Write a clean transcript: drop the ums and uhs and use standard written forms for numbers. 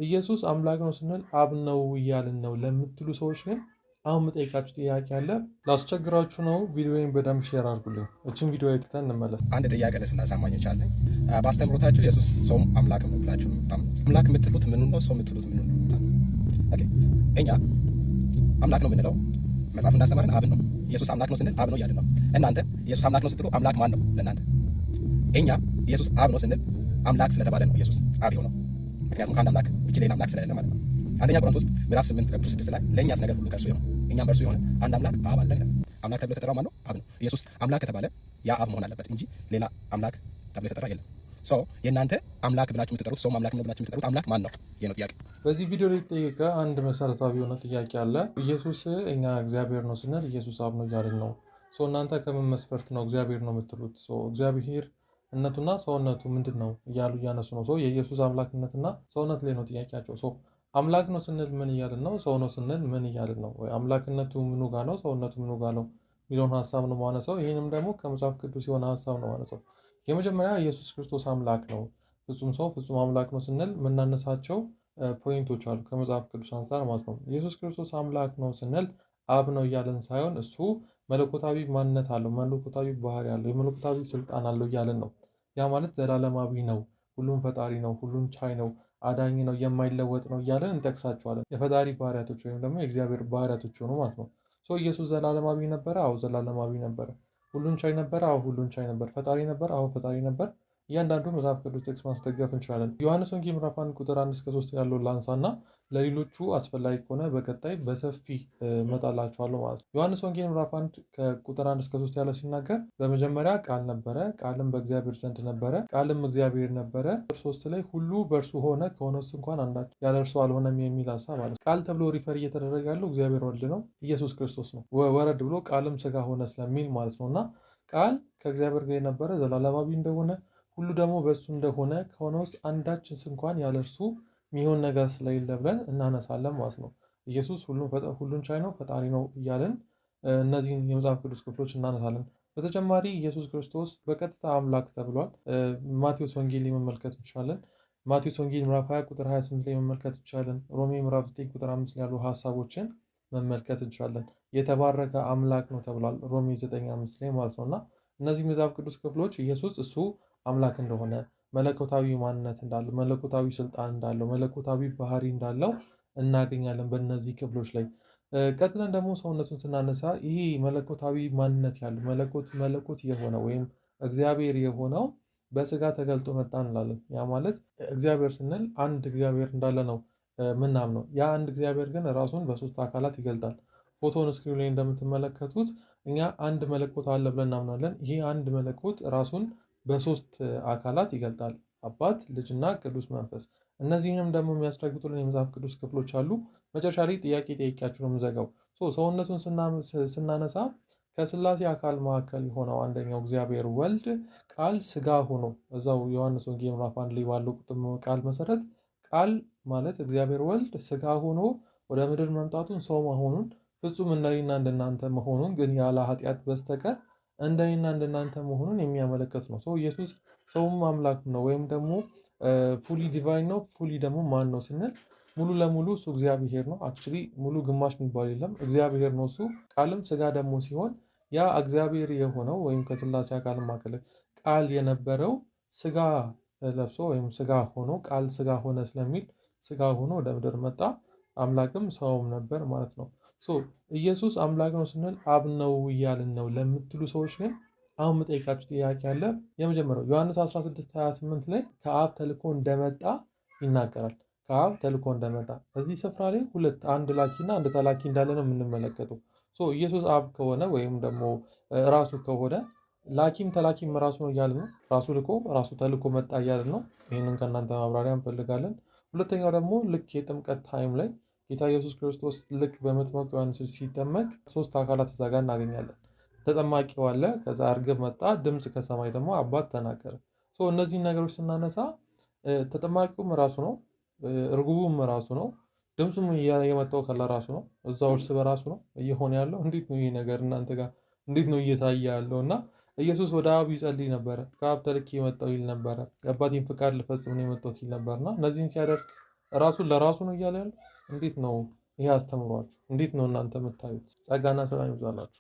ኢየሱስ አምላክ ነው ስንል አብ ነው እያልን ነው ለምትሉ ሰዎች ግን አሁን የምጠይቃችሁ ጥያቄ አለ። ላስቸግራችሁ ነው። ቪዲዮውን በደንብ ሼር አድርጉልኝ። እችን ቪዲዮ አይተን እንመለስ። አንድ ጥያቄ ለስላሳ አማኞች አለ። በአስተምህሮታችሁ ኢየሱስ ሰውም አምላክ ነው ብላችሁ ነው የምታምኑት። አምላክ የምትሉት ምኑን ነው? ሰው የምትሉት ምኑን ነው? ኦኬ እኛ አምላክ ነው የምንለው መጽሐፍ እንዳስተማረን አብ ነው። ኢየሱስ አምላክ ነው ስንል አብ ነው እያልን ነው። እናንተ ኢየሱስ አምላክ ነው ስትሉ አምላክ ማን ነው ለእናንተ? እኛ ኢየሱስ አብ ነው ስንል አምላክ ስለተባለ ነው ኢየሱስ አብ የሆነው። ምክንያቱም ከአንድ አምላክ ውጭ ሌላ አምላክ ስለሌለ ማለት ነው። አንደኛ ቆሮንቶስ ምዕራፍ 8 ቁጥር 6 ላይ ለእኛስ ነገር ሁሉ ከእርሱ የሆነ እኛም በእርሱ የሆነ አንድ አምላክ አብ አለን ይላል። አምላክ ተብሎ የተጠራው ማን ነው? አብ ነው። ኢየሱስ አምላክ ከተባለ ያ አብ መሆን አለበት እንጂ ሌላ አምላክ ተብሎ የተጠራ የለም። ሶ የእናንተ አምላክ ብላችሁ የምትጠሩት ሰው አምላክ ነው ብላችሁ የምትጠሩት አምላክ ማን ነው? ይሄ ነው ጥያቄ። በዚህ ቪዲዮ ላይ የተጠየቀ አንድ መሰረታዊ የሆነ ጥያቄ አለ። ኢየሱስ እኛ እግዚአብሔር ነው ስንል ኢየሱስ አብ ነው እያልን ነው። እናንተ ከምን መስፈርት ነው እግዚአብሔር ነው የምትሉት? እግዚአብሔር እነቱና ሰውነቱ ምንድን ነው እያሉ እያነሱ ነው። የኢየሱስ አምላክነትና ሰውነት ላይ ነው ጥያቄያቸው። አምላክ ነው ስንል ምን እያልን ነው? ሰው ነው ስንል ምን እያልን ነው? አምላክነቱ ምኑ ጋ ነው? ሰውነቱ ምኑ ጋ ነው የሚለውን ሀሳብ ነው ማነሳው። ይህንም ደግሞ ከመጽሐፍ ቅዱስ የሆነ ሀሳብ ነው ማነሳው። የመጀመሪያ ኢየሱስ ክርስቶስ አምላክ ነው፣ ፍጹም ሰው ፍጹም አምላክ ነው ስንል የምናነሳቸው ፖይንቶች አሉ ከመጽሐፍ ቅዱስ አንጻር ማለት ነው። ኢየሱስ ክርስቶስ አምላክ ነው ስንል አብ ነው እያለን ሳይሆን እሱ መለኮታዊ ማንነት አለው፣ መለኮታዊ ባህሪ አለው፣ የመለኮታዊ ስልጣን አለው እያለን ነው። ያ ማለት ዘላለማዊ ነው፣ ሁሉም ፈጣሪ ነው፣ ሁሉም ቻይ ነው፣ አዳኝ ነው፣ የማይለወጥ ነው እያለን እንጠቅሳቸዋለን። የፈጣሪ ባህሪያቶች ወይም ደግሞ የእግዚአብሔር ባህሪያቶች ሆኑ ማለት ነው። ኢየሱስ ዘላለማዊ ነበረ? አዎ ዘላለማዊ ነበረ። ሁሉን ቻይ ነበረ? አዎ ሁሉን ቻይ ነበር። ፈጣሪ ነበር? አዎ ፈጣሪ ነበር። እያንዳንዱ መጽሐፍ ቅዱስ ጥቅስ ማስደገፍ እንችላለን። ዮሐንስ ወንጌል ምዕራፍ 1 ቁጥር 1-3 ያለውን ላንሳ እና ለሌሎቹ አስፈላጊ ከሆነ በቀጣይ በሰፊ እመጣላችኋለሁ ማለት ነው። ዮሐንስ ወንጌል ምዕራፍ 1 ከቁጥር 1-3 ያለ ሲናገር በመጀመሪያ ቃል ነበረ፣ ቃልም በእግዚአብሔር ዘንድ ነበረ፣ ቃልም እግዚአብሔር ነበረ። 3 ላይ ሁሉ በእርሱ ሆነ፣ ከሆነስ እንኳን አንዳች ያለ እርሱ አልሆነም የሚል ሀሳብ አለ። ቃል ተብሎ ሪፈር እየተደረገ ያለው እግዚአብሔር ወልድ ነው፣ ኢየሱስ ክርስቶስ ነው። ወረድ ብሎ ቃልም ስጋ ሆነ ስለሚል ማለት ነው። እና ቃል ከእግዚአብሔር ጋር የነበረ ዘላለማዊ እንደሆነ ሁሉ ደግሞ በእሱ እንደሆነ ከሆነ ውስጥ አንዳችንስ እንኳን ያለ እርሱ የሚሆን ነገር ስለሌለ ብለን እናነሳለን ማለት ነው። ኢየሱስ ሁሉን ቻይ ነው፣ ፈጣሪ ነው እያለን እነዚህን የመጽሐፍ ቅዱስ ክፍሎች እናነሳለን። በተጨማሪ ኢየሱስ ክርስቶስ በቀጥታ አምላክ ተብሏል። ማቴዎስ ወንጌል ላይ መመልከት እንችላለን። ማቴዎስ ወንጌል ምዕራፍ 20 ቁጥር 28 ላይ መመልከት እንችላለን። ሮሜ ምዕራፍ 9 ቁጥር 5 ላይ ያሉ ሀሳቦችን መመልከት እንችላለን። የተባረከ አምላክ ነው ተብሏል ሮሜ 9:5 ላይ ማለት ነው። እና እነዚህ መጽሐፍ ቅዱስ ክፍሎች ኢየሱስ እሱ አምላክ እንደሆነ፣ መለኮታዊ ማንነት እንዳለው፣ መለኮታዊ ስልጣን እንዳለው፣ መለኮታዊ ባህሪ እንዳለው እናገኛለን በእነዚህ ክፍሎች ላይ። ቀጥለን ደግሞ ሰውነቱን ስናነሳ ይህ መለኮታዊ ማንነት ያለው መለኮት የሆነ ወይም እግዚአብሔር የሆነው በስጋ ተገልጦ መጣ እንላለን። ያ ማለት እግዚአብሔር ስንል አንድ እግዚአብሔር እንዳለ ነው ምናምነው። ያ አንድ እግዚአብሔር ግን ራሱን በሶስት አካላት ይገልጣል። ፎቶን ስክሪን ላይ እንደምትመለከቱት እኛ አንድ መለኮት አለ ብለን እናምናለን። ይህ አንድ መለኮት ራሱን በሶስት አካላት ይገልጣል፣ አባት፣ ልጅና ቅዱስ መንፈስ። እነዚህንም ደግሞ የሚያስረግጡልን የመጽሐፍ ቅዱስ ክፍሎች አሉ። መጨረሻ ላይ ጥያቄ ጠይቄያችሁ ነው የምዘጋው። ሰውነቱን ስናነሳ ከስላሴ አካል መካከል የሆነው አንደኛው እግዚአብሔር ወልድ ቃል ስጋ ሆኖ እዛው ዮሐንስ ወንጌል ምዕራፍ 1 ላይ ባለው ቃል መሰረት ቃል ማለት እግዚአብሔር ወልድ ስጋ ሆኖ ወደ ምድር መምጣቱን ሰው መሆኑን ፍጹም እንደኔና እንደናንተ መሆኑን ግን ያለ ኃጢአት በስተቀር እንደኔና እንደናንተ መሆኑን የሚያመለክት ነው። ኢየሱስ ሰውም አምላክ ነው ወይም ደግሞ ፉሊ ዲቫይን ነው። ፉሊ ደግሞ ማን ነው ስንል ሙሉ ለሙሉ እሱ እግዚአብሔር ነው። አክቹዋሊ ሙሉ ግማሽ የሚባል የለም፣ እግዚአብሔር ነው እሱ። ቃልም ስጋ ደግሞ ሲሆን ያ እግዚአብሔር የሆነው ወይም ከስላሴ አካል መካከል ቃል የነበረው ስጋ ለብሶ ወይም ስጋ ሆኖ ቃል ስጋ ሆነ ስለሚል ስጋ ሆኖ ወደ ምድር መጣ። አምላክም ሰውም ነበር ማለት ነው። ኢየሱስ አምላክ ነው ስንል አብ ነው እያልን ነው ለምትሉ ሰዎች ግን አሁን የምጠይቃችሁ ጥያቄ አለ። የመጀመሪያው ዮሐንስ 16:28 ላይ ከአብ ተልኮ እንደመጣ ይናገራል። ከአብ ተልኮ እንደመጣ በዚህ ስፍራ ላይ አንድ ላኪና አንድ ተላኪ እንዳለ ነው የምንመለከተው። ኢየሱስ አብ ከሆነ ወይም ደግሞ ራሱ ከሆነ ላኪም ተላኪም ራሱ ነው እያልን ነው። ራሱ ልኮ ራሱ ተልኮ መጣ እያልን ነው። ይህንን ከእናንተ ማብራሪያ እንፈልጋለን። ሁለተኛው ደግሞ ልክ የጥምቀት ታይም ላይ ጌታ ኢየሱስ ክርስቶስ ልክ በመጥምቁ ዮሐንስ ሲጠመቅ ሶስት አካላት እዛ ጋር እናገኛለን። ተጠማቂው አለ፣ ከዛ እርግብ መጣ፣ ድምፅ ከሰማይ ደግሞ አባት ተናገረ። እነዚህን ነገሮች ስናነሳ ተጠማቂውም ራሱ ነው፣ እርግቡም ራሱ ነው፣ ድምፁም የመጣው ከለራሱ ነው፣ እዛው እርስ በራሱ ነው እየሆነ ያለው። እንዴት ነው ይህ ነገር እናንተ ጋር እንዴት ነው እየታየ ያለው? እና ኢየሱስ ወደ አብ ይጸልይ ነበረ፣ ከአብ ተልኬ የመጣው ይል ነበረ፣ የአባቴን ፍቃድ ልፈጽም ነው የመጣሁት ይል ነበርና እነዚህን ሲያደርግ ራሱን ለራሱ ነው እያለ ያለው። እንዴት ነው ይሄ አስተምሯችሁ? እንዴት ነው እናንተ የምታዩት? ጸጋና ሰላም ይብዛላችሁ።